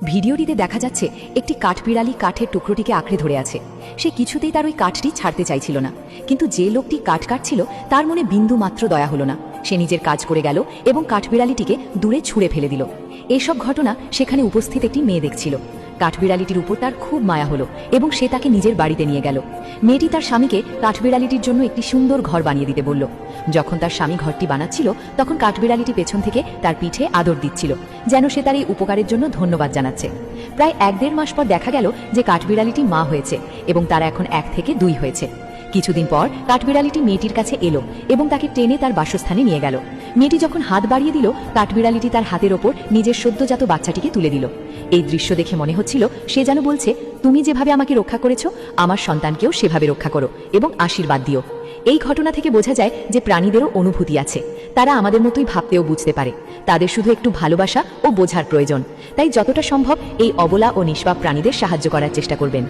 ভিডিওটিতে দেখা যাচ্ছে একটি কাঠবিড়ালি কাঠের টুকরোটিকে আঁকড়ে ধরে আছে। সে কিছুতেই তার ওই কাঠটি ছাড়তে চাইছিল না, কিন্তু যে লোকটি কাঠ কাটছিল তার মনে বিন্দু মাত্র দয়া হলো না। সে নিজের কাজ করে গেল এবং কাঠবিড়ালিটিকে দূরে ছুঁড়ে ফেলে দিল। এইসব ঘটনা সেখানে উপস্থিত একটি মেয়ে দেখছিল। কাঠবিড়ালিটির উপর তার খুব মায়া হলো এবং সে তাকে নিজের বাড়িতে নিয়ে গেল। মেয়েটি তার স্বামীকে কাঠবিড়ালিটির জন্য একটি সুন্দর ঘর বানিয়ে দিতে বলল। যখন তার স্বামী ঘরটি বানাচ্ছিল তখন কাঠবিড়ালিটি পেছন থেকে তার পিঠে আদর দিচ্ছিল, যেন সে তার এই উপকারের জন্য ধন্যবাদ জানাচ্ছে। প্রায় 1-1.5 মাস পর দেখা গেল যে কাঠবিড়ালিটি মা হয়েছে এবং তারা এখন 1 থেকে 2 হয়েছে। কিছুদিন পর কাঠবিড়ালিটি মেয়েটির কাছে এলো এবং তাকে টেনে তার বাসস্থানে নিয়ে গেল। মেয়েটি যখন হাত বাড়িয়ে দিল, কাঠবিড়ালিটি তার হাতের ওপর নিজের সদ্যজাত বাচ্চাটিকে তুলে দিল। এই দৃশ্য দেখে মনে হচ্ছিল সে যেন বলছে, তুমি যেভাবে আমাকে রক্ষা করেছো, আমার সন্তানকেও সেভাবে রক্ষা করো এবং আশীর্বাদ দিও। এই ঘটনা থেকে বোঝা যায় যে প্রাণীদেরও অনুভূতি আছে। তারা আমাদের মতোই ভাবতেও বুঝতে পারে। তাদের শুধু একটু ভালোবাসা ও বোঝার প্রয়োজন। তাই যতটা সম্ভব এই অবলা ও নিষ্পাপ প্রাণীদের সাহায্য করার চেষ্টা করবেন।